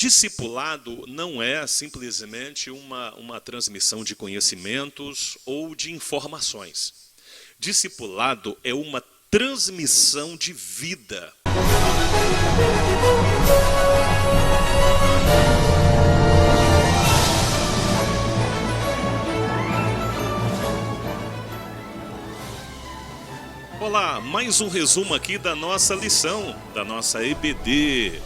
Discipulado não é simplesmente uma transmissão de conhecimentos ou de informações. Discipulado é uma transmissão de vida. Olá, mais um resumo aqui da nossa lição, da nossa EBD.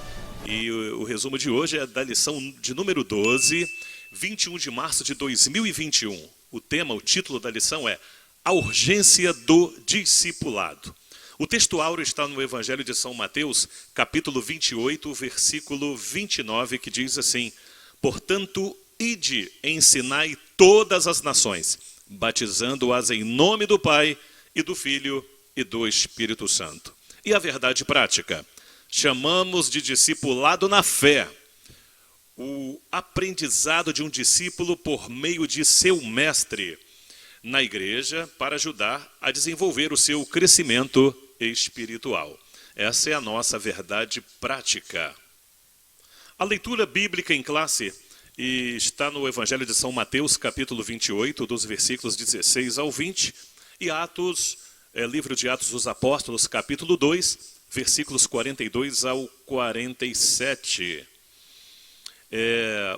E o resumo de hoje é da lição de número 12, 21 de março de 2021. O título da lição é A Urgência do Discipulado. O texto áureo está no Evangelho de São Mateus, capítulo 28, versículo 29, que diz assim: Portanto, ide, ensinai todas as nações, batizando-as em nome do Pai e do Filho e do Espírito Santo. E a verdade prática? Chamamos de discipulado na fé o aprendizado de um discípulo por meio de seu mestre na igreja para ajudar a desenvolver o seu crescimento espiritual. Essa é a nossa verdade prática. A leitura bíblica em classe está no Evangelho de São Mateus, capítulo 28, dos versículos 16 ao 20, e livro de Atos dos Apóstolos, capítulo 2, versículos 42 ao 47.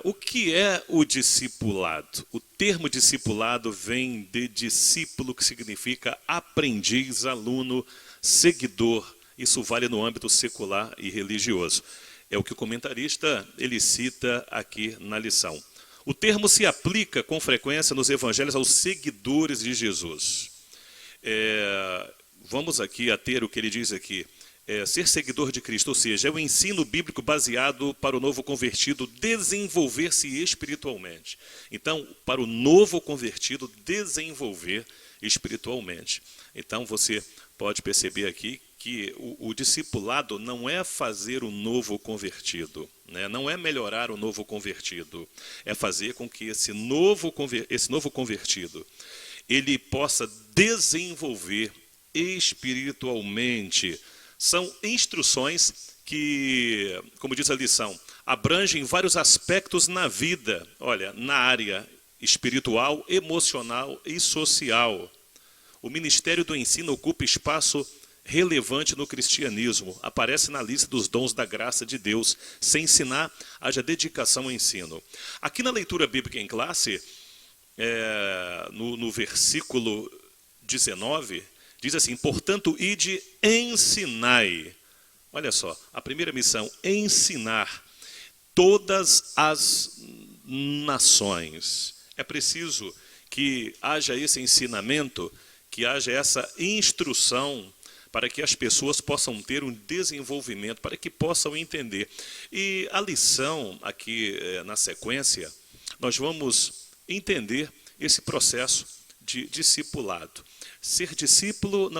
O que é o discipulado? O termo discipulado vem de discípulo, que significa aprendiz, aluno, seguidor. Isso vale no âmbito secular e religioso. É o que o comentarista ele cita aqui na lição. O termo se aplica com frequência nos evangelhos aos seguidores de Jesus. Vamos aqui a ter o que ele diz aqui. Ser seguidor de Cristo, ou seja, é o ensino bíblico baseado para o novo convertido desenvolver-se espiritualmente. Então, para o novo convertido desenvolver espiritualmente. Então, você pode perceber aqui que o discipulado não é fazer o novo convertido, né? Não é melhorar o novo convertido, é fazer com que esse novo convertido ele possa desenvolver espiritualmente. São instruções que, como diz a lição, abrangem vários aspectos na vida. Olha, na área espiritual, emocional e social. O ministério do ensino ocupa espaço relevante no cristianismo. Aparece na lista dos dons da graça de Deus. Sem ensinar, haja dedicação ao ensino. Aqui na leitura bíblica em classe, no versículo 19, diz assim: Portanto, ide, ensinai. Olha só, a primeira missão, ensinar todas as nações. É preciso que haja esse ensinamento, que haja essa instrução, para que as pessoas possam ter um desenvolvimento, para que possam entender. E a lição aqui na sequência, nós vamos entender esse processo de discipulado. Ser discípulo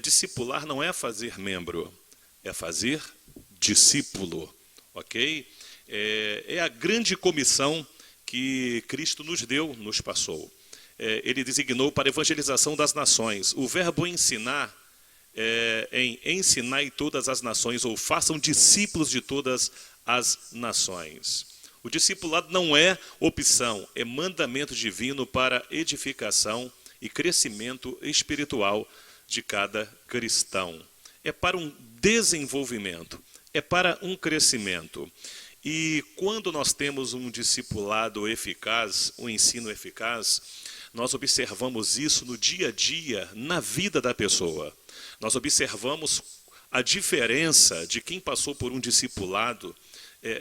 discipular não é fazer membro, é fazer discípulo, ok? É a grande comissão que Cristo nos passou. Ele designou para a evangelização das nações. O verbo ensinar em ensinai todas as nações, ou façam discípulos de todas as nações. O discipulado não é opção, é mandamento divino para edificação e crescimento espiritual de cada cristão. É para um desenvolvimento, é para um crescimento. E quando nós temos um discipulado eficaz, um ensino eficaz, nós observamos isso no dia a dia, na vida da pessoa. Nós observamos a diferença de quem passou por um discipulado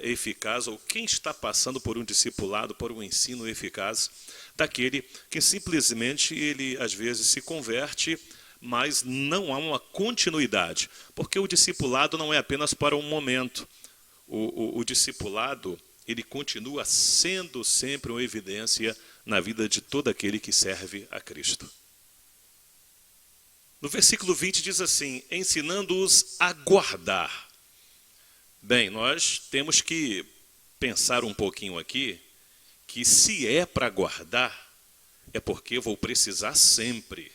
eficaz, ou quem está passando por um discipulado, por um ensino eficaz, daquele que simplesmente ele às vezes se converte, mas não há uma continuidade, porque o discipulado não é apenas para um momento. O discipulado, ele continua sendo sempre uma evidência na vida de todo aquele que serve a Cristo. No versículo 20 diz assim: ensinando-os a guardar. Bem, nós temos que pensar um pouquinho aqui, que se é para guardar, é porque eu vou precisar sempre.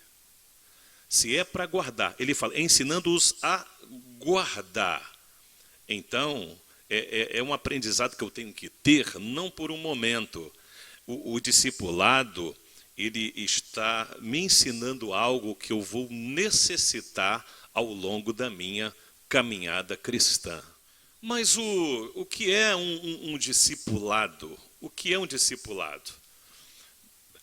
Se é para guardar, ele fala, ensinando-os a guardar. Então, É um aprendizado que eu tenho que ter, não por um momento. O discipulado, ele está me ensinando algo que eu vou necessitar ao longo da minha caminhada cristã. Mas o que é um discipulado? O que é um discipulado?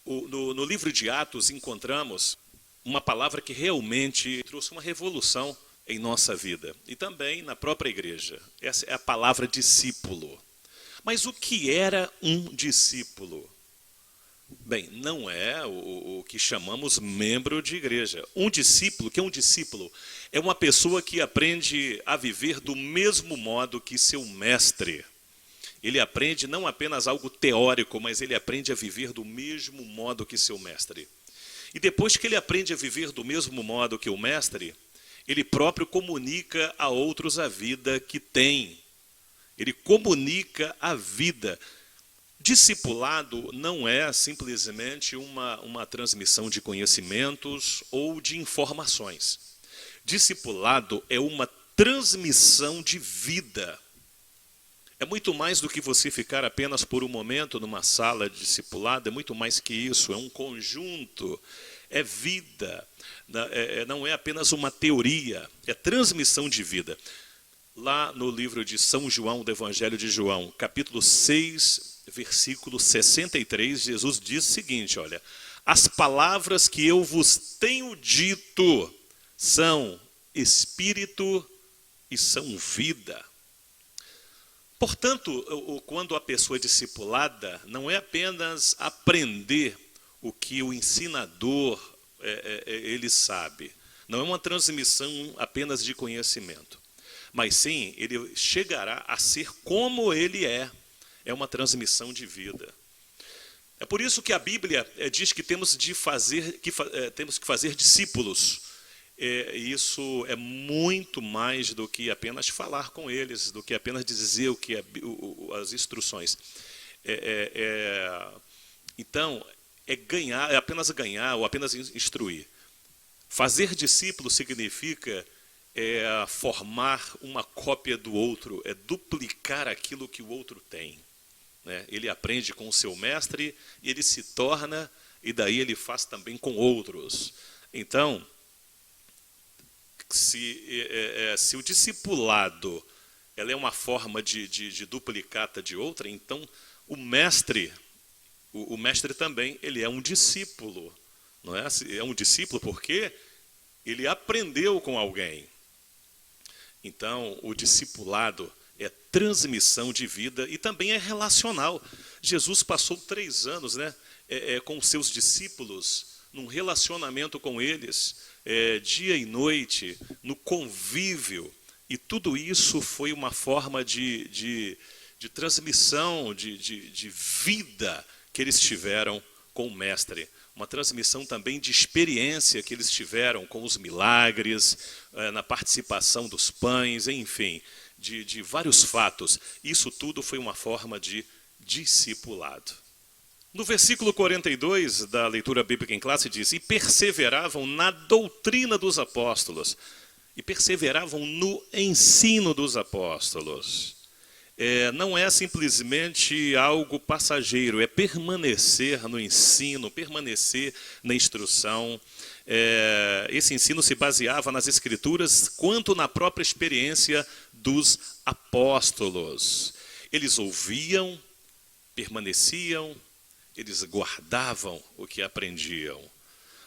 No livro de Atos encontramos uma palavra que realmente trouxe uma revolução em nossa vida e também na própria igreja. Essa é a palavra discípulo. Mas o que era um discípulo? Bem, não é o que chamamos membro de igreja. Um discípulo, o que é um discípulo? É uma pessoa que aprende a viver do mesmo modo que seu mestre. Ele aprende não apenas algo teórico, mas ele aprende a viver do mesmo modo que seu mestre. E depois que ele aprende a viver do mesmo modo que o mestre, ele próprio comunica a outros a vida que tem. Ele comunica a vida. Discipulado não é simplesmente uma transmissão de conhecimentos ou de informações. Discipulado é uma transmissão de vida. É muito mais do que você ficar apenas por um momento numa sala de discipulado, é muito mais que isso, é um conjunto, é vida, não é apenas uma teoria, é transmissão de vida. Lá no livro de São João, do Evangelho de João, capítulo 6, versículo 63, Jesus diz o seguinte, olha, as palavras que eu vos tenho dito são espírito e são vida. Portanto, quando a pessoa é discipulada, não é apenas aprender o que o ensinador ele sabe. Não é uma transmissão apenas de conhecimento. Mas sim, ele chegará a ser como ele é. É uma transmissão de vida. É por isso que a Bíblia diz que temos que fazer discípulos. Isso é muito mais do que apenas falar com eles, do que apenas dizer o que as instruções. Então, é apenas ganhar ou apenas instruir. Fazer discípulo significa formar uma cópia do outro, é duplicar aquilo que o outro tem. Né? Ele aprende com o seu mestre, ele se torna, e daí ele faz também com outros. Então, se o discipulado ela é uma forma de duplicata de outra, então o mestre também ele é um discípulo. Não é? É um discípulo porque ele aprendeu com alguém. Então, o discipulado é transmissão de vida e também é relacional. Jesus passou 3 anos com os seus discípulos, num relacionamento com eles, dia e noite, no convívio. E tudo isso foi uma forma de transmissão, de vida que eles tiveram com o Mestre. Uma transmissão também de experiência que eles tiveram com os milagres, na participação dos pães, enfim, de vários fatos. Isso tudo foi uma forma de discipulado. No versículo 42 da leitura bíblica em classe diz, e perseveravam na doutrina dos apóstolos, e perseveravam no ensino dos apóstolos. Não é simplesmente algo passageiro, é permanecer no ensino, permanecer na instrução. Esse ensino se baseava nas Escrituras quanto na própria experiência dos apóstolos. Eles ouviam, permaneciam, eles guardavam o que aprendiam,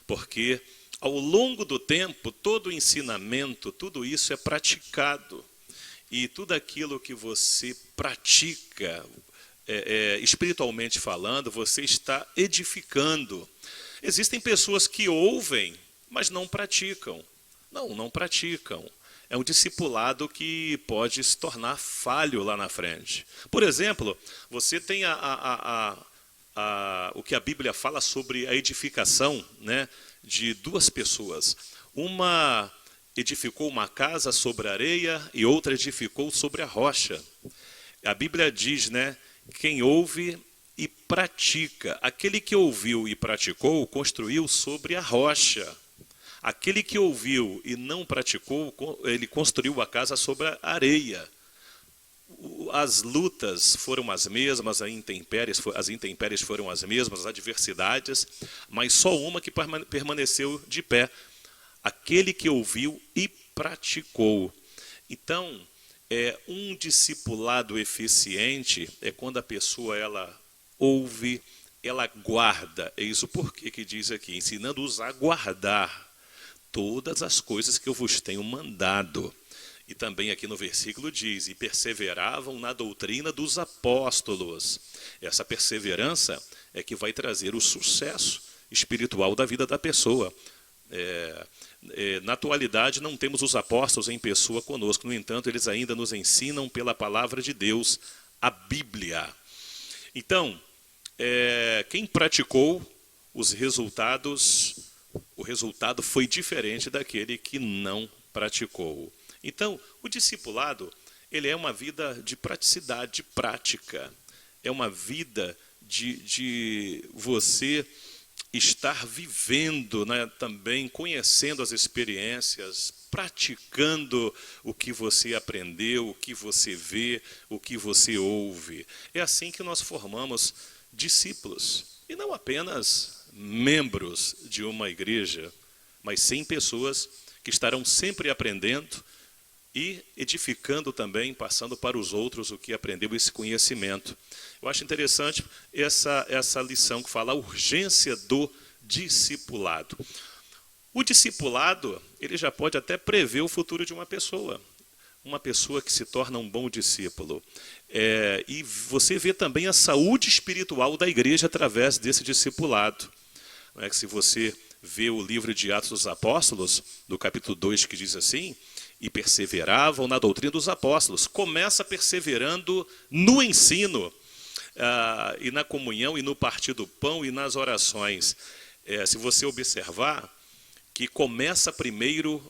porque ao longo do tempo, todo o ensinamento, tudo isso é praticado. E tudo aquilo que você pratica, espiritualmente falando, você está edificando. Existem pessoas que ouvem, mas não praticam. Não praticam. É um discipulado que pode se tornar falho lá na frente. Por exemplo, você tem o que a Bíblia fala sobre a edificação, né, de 2 pessoas. Uma edificou uma casa sobre a areia e outra edificou sobre a rocha. A Bíblia diz, né, quem ouve e pratica. Aquele que ouviu e praticou, construiu sobre a rocha. Aquele que ouviu e não praticou, ele construiu a casa sobre a areia. as lutas foram as mesmas, as intempéries foram as mesmas, as adversidades, mas só uma que permaneceu de pé: aquele que ouviu e praticou. Então, um discipulado eficiente é quando a pessoa ela ouve, ela guarda. É isso porque que diz aqui, ensinando-os a guardar todas as coisas que eu vos tenho mandado. E também aqui no versículo diz, e perseveravam na doutrina dos apóstolos. Essa perseverança é que vai trazer o sucesso espiritual da vida da pessoa. Na atualidade não temos os apóstolos em pessoa conosco, no entanto eles ainda nos ensinam pela palavra de Deus, a Bíblia. Então, quem praticou, o resultado foi diferente daquele que não praticou. Então, o discipulado, ele é uma vida de praticidade, de prática. É uma vida de você estar vivendo, né, também conhecendo as experiências, praticando o que você aprendeu, o que você vê, o que você ouve. É assim que nós formamos discípulos, e não apenas membros de uma igreja, mas sim pessoas que estarão sempre aprendendo e edificando também, passando para os outros o que aprendeu, esse conhecimento. Eu acho interessante essa lição que fala a urgência do discipulado. O discipulado, ele já pode até prever o futuro de uma pessoa que se torna um bom discípulo. E você vê também a saúde espiritual da igreja através desse discipulado. Não é que se você vê o livro de Atos dos Apóstolos, no capítulo 2, que diz assim, e perseveravam na doutrina dos apóstolos. Começa perseverando no ensino, e na comunhão, e no partir do pão, e nas orações. Se você observar, que começa primeiro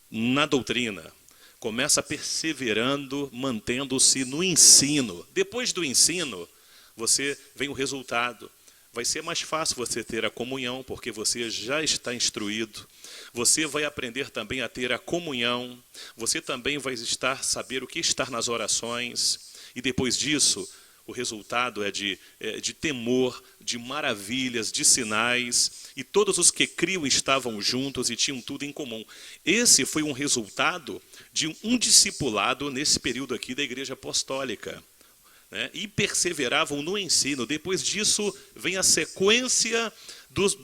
na doutrina, começa perseverando, mantendo-se no ensino. Depois do ensino, vem o resultado. Vai ser mais fácil você ter a comunhão, porque você já está instruído. Você vai aprender também a ter a comunhão. Você também vai saber o que estar nas orações. E depois disso, o resultado é de temor, de maravilhas, de sinais. E todos os que criam estavam juntos e tinham tudo em comum. Esse foi um resultado de um discipulado nesse período aqui da Igreja Apostólica. E perseveravam no ensino. Depois disso, vem a sequência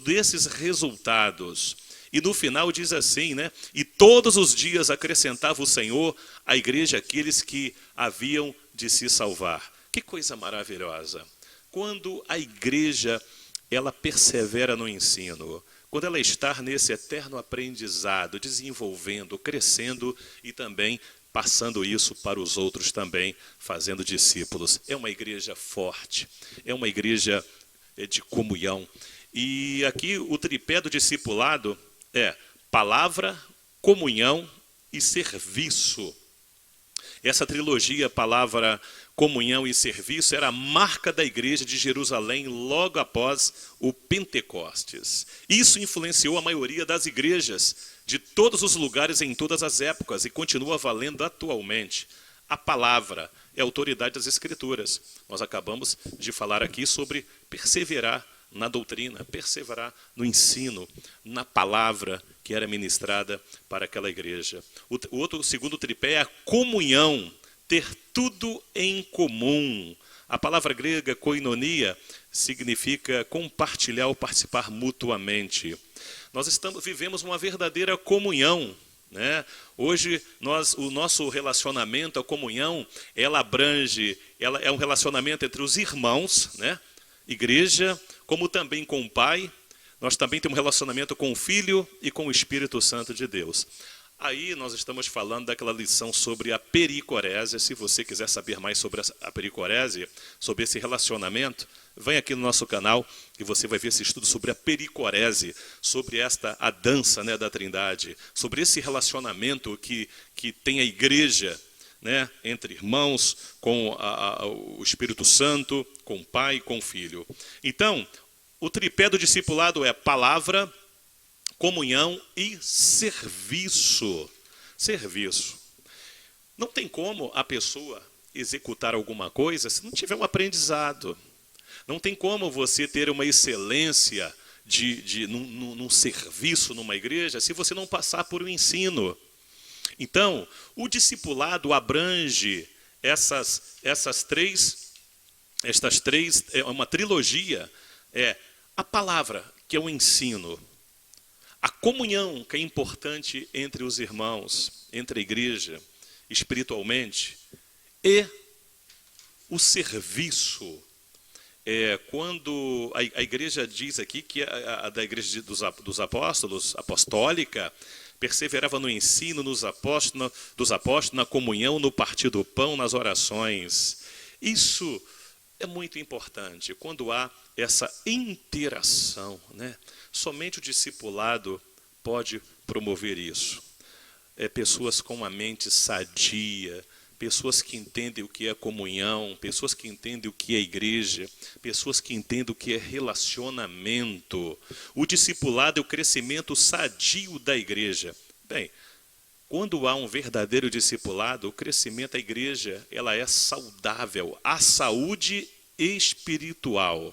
desses resultados. E no final diz assim, e todos os dias acrescentava o Senhor à igreja aqueles que haviam de se salvar. Que coisa maravilhosa. Quando a igreja, ela persevera no ensino, quando ela está nesse eterno aprendizado, desenvolvendo, crescendo e também passando isso para os outros também, fazendo discípulos. É uma igreja forte, é uma igreja de comunhão. E aqui o tripé do discipulado é palavra, comunhão e serviço. Essa trilogia, palavra, comunhão e serviço, era a marca da igreja de Jerusalém logo após o Pentecostes. Isso influenciou a maioria das igrejas de todos os lugares em todas as épocas e continua valendo atualmente. A palavra é a autoridade das Escrituras. Nós acabamos de falar aqui sobre perseverar na doutrina, perseverar no ensino, na palavra que era ministrada para aquela igreja. O segundo tripé é a comunhão, ter tudo em comum. A palavra grega koinonia significa compartilhar ou participar mutuamente. Nós vivemos uma verdadeira comunhão. Hoje, o nosso relacionamento, a comunhão, ela é um relacionamento entre os irmãos, igreja, como também com o Pai. Nós também temos um relacionamento com o Filho e com o Espírito Santo de Deus. Aí nós estamos falando daquela lição sobre a pericorese. Se você quiser saber mais sobre a pericorese, sobre esse relacionamento, vem aqui no nosso canal e você vai ver esse estudo sobre a pericorese, sobre a dança da Trindade, sobre esse relacionamento que tem a igreja, entre irmãos, com o Espírito Santo, com o Pai e com o Filho. Então, o tripé do discipulado é palavra, comunhão e serviço. Serviço. Não tem como a pessoa executar alguma coisa se não tiver um aprendizado. Não tem como você ter uma excelência num serviço numa igreja se você não passar por um ensino. Então, o discipulado abrange estas três, é uma trilogia, a palavra, que é o ensino, a comunhão, que é importante entre os irmãos, entre a igreja, espiritualmente, e o serviço. Quando a igreja diz aqui que a da igreja dos apóstolos, apostólica, perseverava no ensino dos apóstolos, na comunhão, no partir do pão, nas orações. Isso é muito importante, quando há essa interação, né? Somente o discipulado pode promover isso. Pessoas com a mente sadia, pessoas que entendem o que é comunhão, pessoas que entendem o que é igreja, pessoas que entendem o que é relacionamento. O discipulado é o crescimento sadio da igreja. Bem, quando há um verdadeiro discipulado, o crescimento da igreja, ela é saudável. Há saúde espiritual.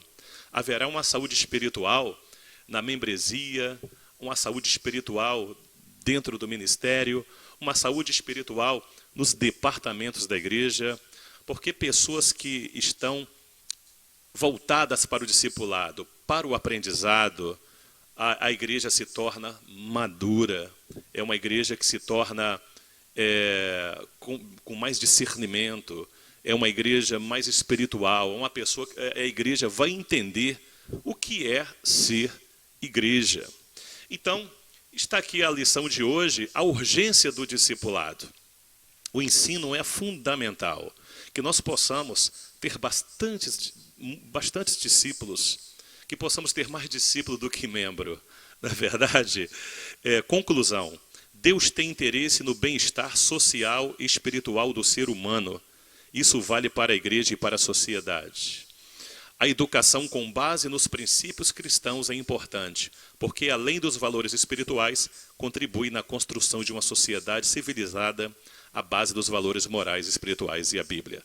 Haverá uma saúde espiritual na membresia, uma saúde espiritual dentro do ministério, uma saúde espiritual nos departamentos da igreja, porque pessoas que estão voltadas para o discipulado, para o aprendizado, a igreja se torna madura, é uma igreja que se torna com mais discernimento, é uma igreja mais espiritual, a igreja vai entender o que é ser igreja. Então, está aqui a lição de hoje, a urgência do discipulado. O ensino é fundamental, que nós possamos ter bastantes discípulos, que possamos ter mais discípulo do que membro. Na verdade, conclusão, Deus tem interesse no bem-estar social e espiritual do ser humano. Isso vale para a igreja e para a sociedade. A educação com base nos princípios cristãos é importante, porque além dos valores espirituais, contribui na construção de uma sociedade civilizada à base dos valores morais, espirituais e a Bíblia.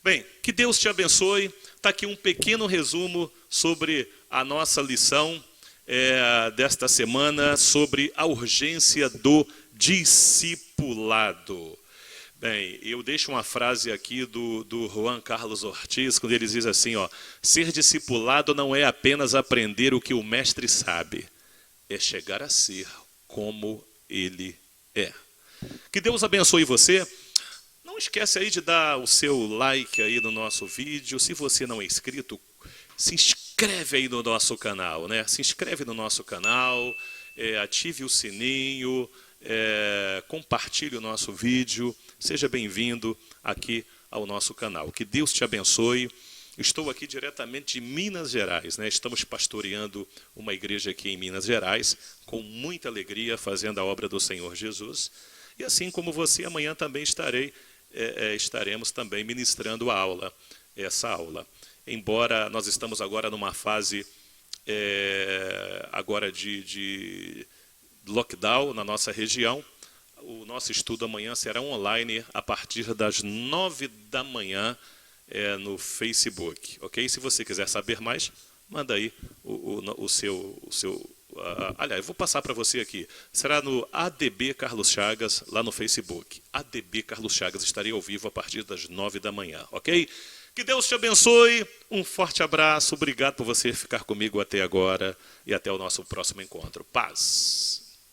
Bem, que Deus te abençoe. Está aqui um pequeno resumo sobre a nossa lição desta semana, sobre a urgência do discipulado. Bem, eu deixo uma frase aqui do Juan Carlos Ortiz, quando ele diz assim, ser discipulado não é apenas aprender o que o mestre sabe, é chegar a ser como ele é. Que Deus abençoe você. Não esquece aí de dar o seu like aí no nosso vídeo. Se você não é inscrito, se inscreve aí no nosso canal, né? Se inscreve no nosso canal, ative o sininho, compartilhe o nosso vídeo. Seja bem-vindo aqui ao nosso canal. Que Deus te abençoe. Estou aqui diretamente de Minas Gerais, né? Estamos pastoreando uma igreja aqui em Minas Gerais, com muita alegria, fazendo a obra do Senhor Jesus. E assim como você, amanhã também estaremos também ministrando essa aula. Embora nós estamos agora numa fase agora de lockdown na nossa região, o nosso estudo amanhã será online a partir das 9 da manhã no Facebook, ok? Se você quiser saber mais, manda aí o seu aliás, eu vou passar para você aqui. Será no ADB Carlos Chagas, lá no Facebook. ADB Carlos Chagas, estarei ao vivo a partir das 9 da manhã, ok? Que Deus te abençoe, um forte abraço, obrigado por você ficar comigo até agora e até o nosso próximo encontro. Paz!